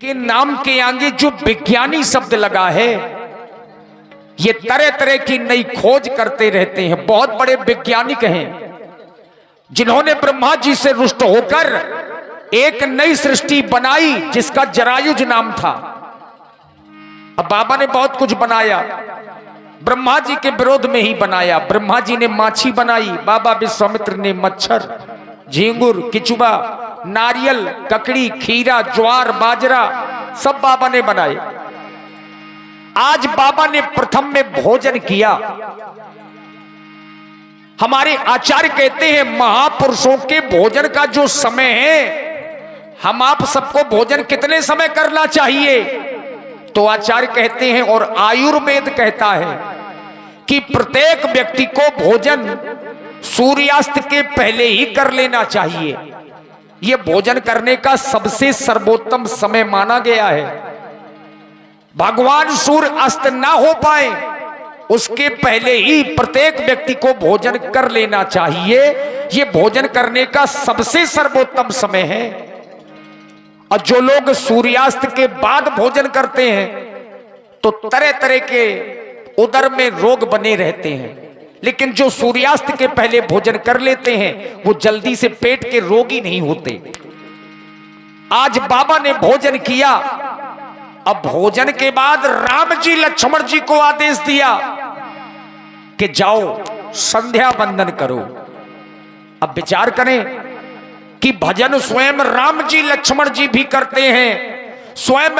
के नाम के आगे जो विज्ञानी शब्द लगा है, ये तरह तरह की नई खोज करते रहते हैं। बहुत बड़े वैज्ञानिक हैं जिन्होंने ब्रह्मा जी से रुष्ट होकर एक नई सृष्टि बनाई जिसका जरायुज नाम था। अब बाबा ने बहुत कुछ बनाया, ब्रह्मा जी के विरोध में ही बनाया। ब्रह्मा जी ने माछी बनाई, बाबा विश्वामित्र ने मच्छर, झींगुर, किचुआ, नारियल, ककड़ी, खीरा, ज्वार, बाजरा सब बाबा ने बनाए। आज बाबा ने प्रथम में भोजन किया। हमारे आचार्य कहते हैं महापुरुषों के भोजन का जो समय है, हम आप सबको भोजन कितने समय करना चाहिए? तो आचार्य कहते हैं और आयुर्वेद कहता है कि प्रत्येक व्यक्ति को भोजन सूर्यास्त के पहले ही कर लेना चाहिए। यह भोजन करने का सबसे सर्वोत्तम समय माना गया है। भगवान सूर्य अस्त ना हो पाए उसके पहले ही प्रत्येक व्यक्ति को भोजन कर लेना चाहिए। यह भोजन करने का सबसे सर्वोत्तम समय है। और जो लोग सूर्यास्त के बाद भोजन करते हैं तो तरह तरह के उदर में रोग बने रहते हैं, लेकिन जो सूर्यास्त के पहले भोजन कर लेते हैं वो जल्दी से पेट के रोगी नहीं होते। आज बाबा ने भोजन किया। अब भोजन के बाद राम जी लक्ष्मण जी को आदेश दिया कि जाओ संध्या वंदन करो। अब विचार करें कि भजन स्वयं राम जी लक्ष्मण जी भी करते हैं, स्वयं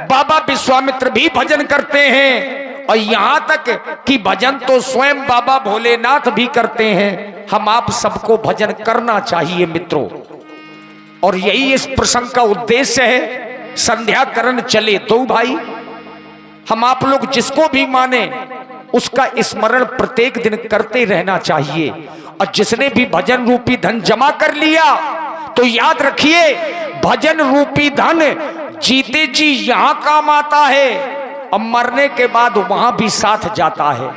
बाबा विश्वामित्र भी भजन करते हैं, और यहां तक कि भजन तो स्वयं बाबा भोलेनाथ भी करते हैं। हम आप सबको भजन करना चाहिए मित्रों, और यही इस प्रसंग का उद्देश्य है। संध्या करण चले तो भाई, हम आप लोग जिसको भी माने उसका स्मरण प्रत्येक दिन करते रहना चाहिए। और जिसने भी भजन रूपी धन जमा कर लिया तो याद रखिए, भजन रूपी धन जीते जी यहां काम आता है और मरने के बाद वहां भी साथ जाता है।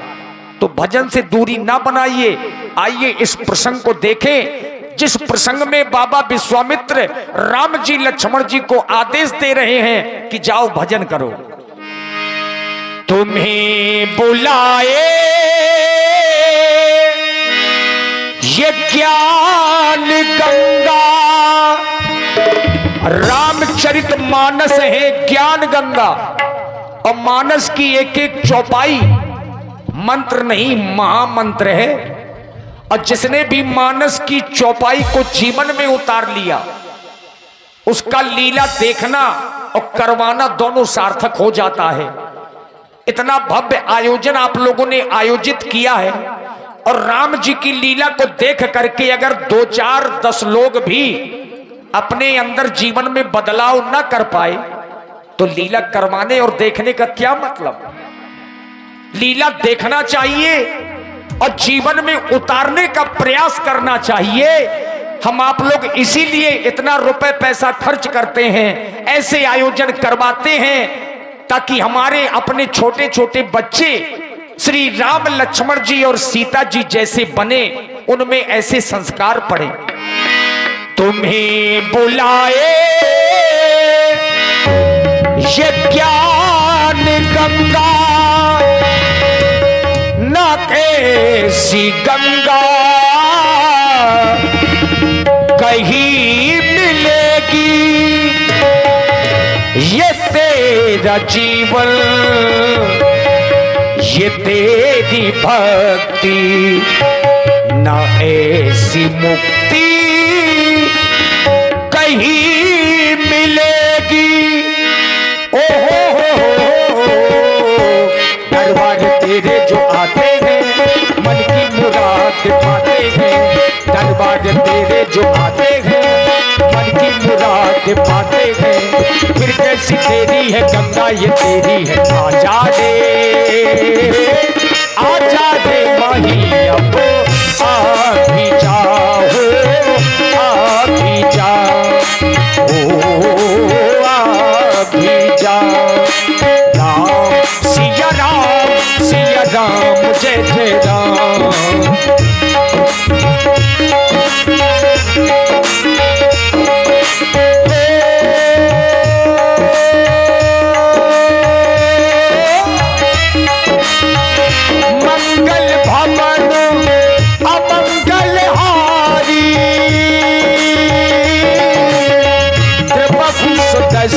तो भजन से दूरी ना बनाइए। आइए इस प्रसंग को देखें जिस प्रसंग में बाबा विश्वामित्र राम जी लक्ष्मण जी को आदेश दे रहे हैं कि जाओ भजन करो। तुम्हें बुलाए ये ज्ञान गंगा, रामचरित मानस है ज्ञान गंगा, और मानस की एक एक चौपाई मंत्र नहीं महामंत्र है। और जिसने भी मानस की चौपाई को जीवन में उतार लिया उसका लीला देखना और करवाना दोनों सार्थक हो जाता है। इतना भव्य आयोजन आप लोगों ने आयोजित किया है, और राम जी की लीला को देख करके अगर 2, 4, 10 लोग भी अपने अंदर जीवन में बदलाव ना कर पाए तो लीला करवाने और देखने का क्या मतलब? लीला देखना चाहिए और जीवन में उतारने का प्रयास करना चाहिए। हम आप लोग इसीलिए इतना रुपए पैसा खर्च करते हैं, ऐसे आयोजन करवाते हैं ताकि हमारे अपने छोटे छोटे बच्चे श्री राम लक्ष्मण जी और सीता जी जैसे बने, उनमें ऐसे संस्कार पड़े। तुम्हें बुलाए ये ज्ञान गंगा, ना कैसी गंगा कहीं मिलेगी, ये तेरा जीवन ये तेरी भक्ति, ना ऐसी मुक्ति कहीं मिलेगी। दरबार तेरे जो आते हैं मन की मुराद पाते हैं, दरबार तेरे जो आते हैं मन की मुराद पाते हैं। फिर कैसी तेरी है गंगा ये तेरी है, आजा दे माही अब आ भी जाओ, आ भी जाओ, ओ आ भी जाओ। राम सिया राम जय जय राम।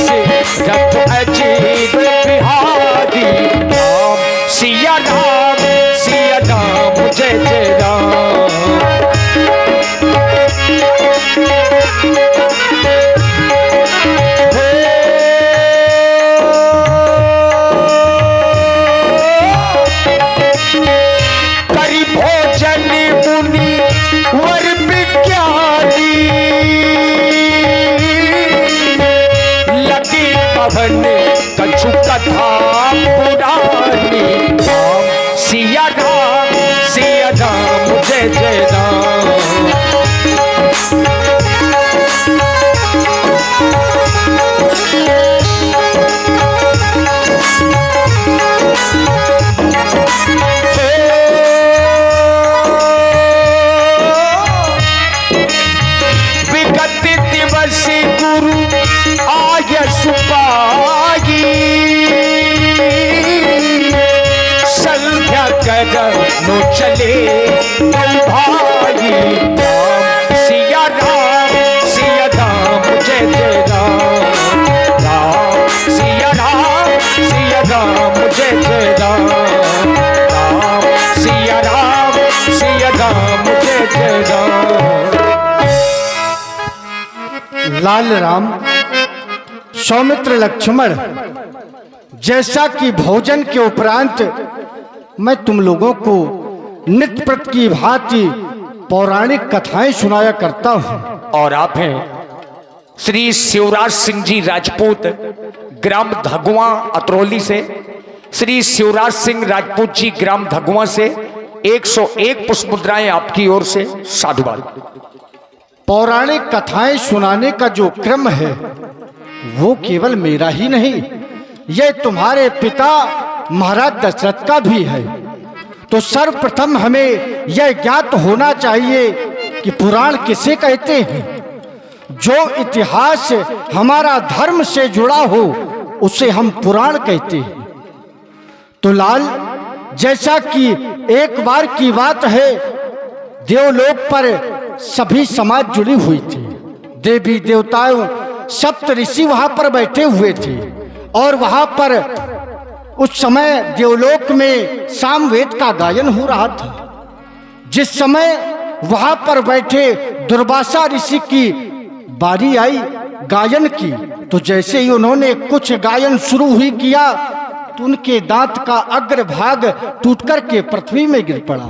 दशरथ अजीत बिहारी। राम सिया राम जय जय राम। करी भोजन मुनि वर विज्ञानी, लगी पवन कछु कथा पुरानी। राम सिया राम जय जय राम। विगत दिवस गुरु आयस पाई, संध्या करनो चले भाई। राम सिया राम जय जय राम। राम सिया राम जय जय राम। राम सिया राम जय जय राम। लाल राम, सौमित्र, लक्ष्मण, जैसा कि भोजन के उपरांत मैं तुम लोगों को नित्य प्रति की भांति पौराणिक कथाएं सुनाया करता हूं। और आप हैं श्री शिवराज सिंह जी राजपूत, ग्राम धगुआ अतरौली से। श्री शिवराज सिंह राजपूत जी ग्राम धगुआ से 101 पुष्प मुद्राएं आपकी ओर से साधुवाद। पौराणिक कथाएं सुनाने का जो क्रम है वो केवल मेरा ही नहीं, यह तुम्हारे पिता महाराज दशरथ का भी है। तो सर्वप्रथम हमें यह ज्ञात होना चाहिए कि पुराण किसे कहते हैं। जो इतिहास हमारा धर्म से जुड़ा हो उसे हम पुराण कहते हैं। तो लाल, जैसा कि एक बार की बात है, देवलोक पर सभी समाज जुड़ी हुई थी। देवी देवताओं सप्त ऋषि वहां पर बैठे हुए थे और वहां पर उस समय देवलोक में सामवेद का गायन हो रहा था। जिस समय वहां पर बैठे दुर्वासा ऋषि की बारी आई गायन की, तो जैसे ही उन्होंने कुछ गायन शुरू ही किया तो उनके दांत का अग्रभाग टूटकर के पृथ्वी में गिर पड़ा।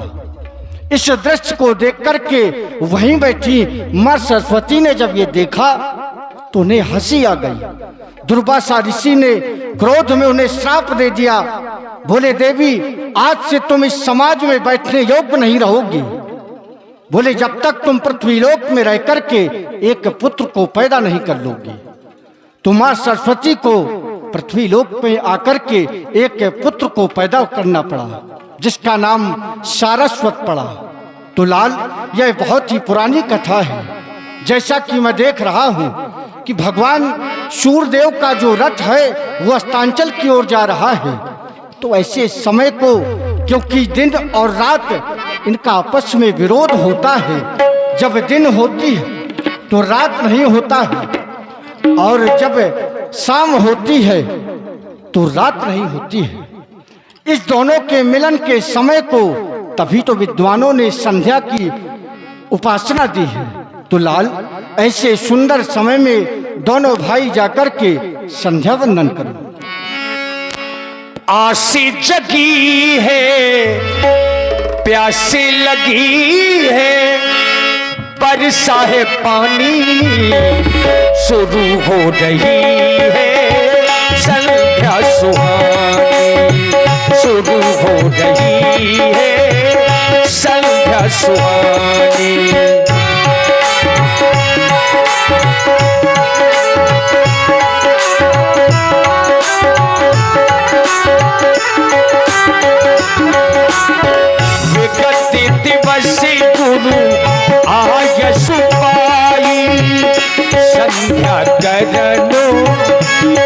इस दृश्य को देख करके वहीं बैठी मां सरस्वती ने जब ये देखा तो उन्हें हंसी आ गई। दुर्वासा ऋषि ने क्रोध में उन्हें श्राप दे दिया। बोले, देवी, आज से तुम इस समाज में बैठने योग्य नहीं रहोगी। बोले, जब तक तुम पृथ्वीलोक में रह करके एक पुत्र को पैदा नहीं कर लोगी। तो मां सरस्वती को पृथ्वीलोक में आकर के एक पुत्र को पैदा करना पड़ा, जिसका नाम सारस्वत पड़ा। तो लाल, यह बहुत ही पुरानी कथा है। जैसा कि मैं देख रहा हूं कि भगवान सूर्यदेव का जो रथ है वो अस्तांचल की ओर जा रहा है। तो ऐसे समय को, क्योंकि दिन और रात इनका आपस में विरोध होता है, जब दिन होती है तो रात नहीं होता है, और जब शाम होती है तो रात नहीं होती है। इस दोनों के मिलन के समय को तभी तो विद्वानों ने संध्या की उपासना दी है। तो लाल, ऐसे सुंदर समय में दोनों भाई जाकर के संध्या वंदन करो। आसी जगी है, प्यासी लगी है, बरसा है पानी शुरू हो रही है, संध्या सुहानी शुरू हो रही है, संध्या सुहानी। गुरु आयस पाई, संध्या करनो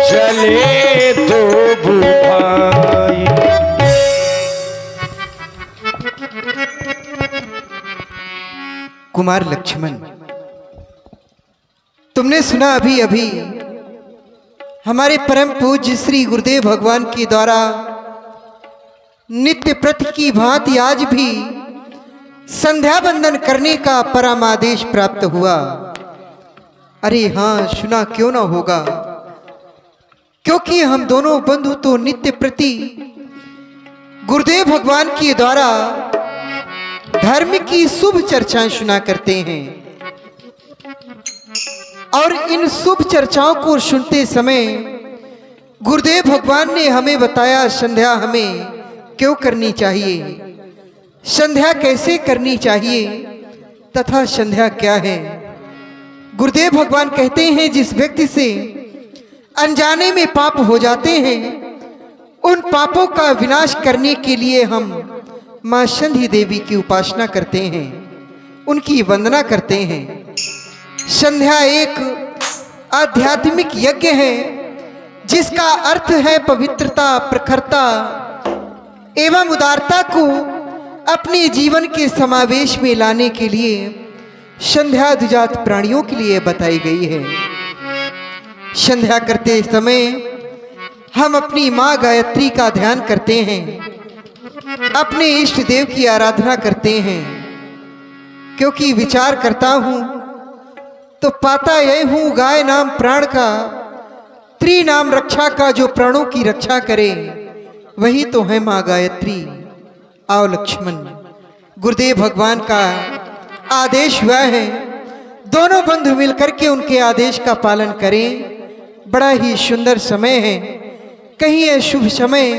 चले दो भाई। कुमार लक्ष्मण, तुमने सुना अभी अभी हमारे परम पूज्य श्री गुरुदेव भगवान के द्वारा नित्य प्रति की भांति आज भी संध्या बंदन करने का परम आदेश प्राप्त हुआ। अरे हाँ, सुना क्यों ना होगा, क्योंकि हम दोनों बंधु तो नित्य प्रति गुरुदेव भगवान के द्वारा धर्म की शुभ चर्चाएं सुना करते हैं। और इन शुभ चर्चाओं को सुनते समय गुरुदेव भगवान ने हमें बताया संध्या हमें क्यों करनी चाहिए, संध्या कैसे करनी चाहिए तथा संध्या क्या है। गुरुदेव भगवान कहते हैं जिस व्यक्ति से अनजाने में पाप हो जाते हैं, उन पापों का विनाश करने के लिए हम मां संधि देवी की उपासना करते हैं, उनकी वंदना करते हैं। संध्या एक आध्यात्मिक यज्ञ है जिसका अर्थ है पवित्रता, प्रखरता एवं उदारता को अपने जीवन के समावेश में लाने के लिए संध्या द्विजात प्राणियों के लिए बताई गई है। संध्या करते समय हम अपनी माँ गायत्री का ध्यान करते हैं, अपने इष्ट देव की आराधना करते हैं। क्योंकि विचार करता हूँ तो पाता यह हूँ, गाय नाम प्राण का, त्रि नाम रक्षा का, जो प्राणों की रक्षा करे वही तो है माँ गायत्री। आओ लक्ष्मण, गुरुदेव भगवान का आदेश हुआ है, दोनों बंधु मिलकर के उनके आदेश का पालन करें। बड़ा ही सुंदर समय है, कहीं यह शुभ समय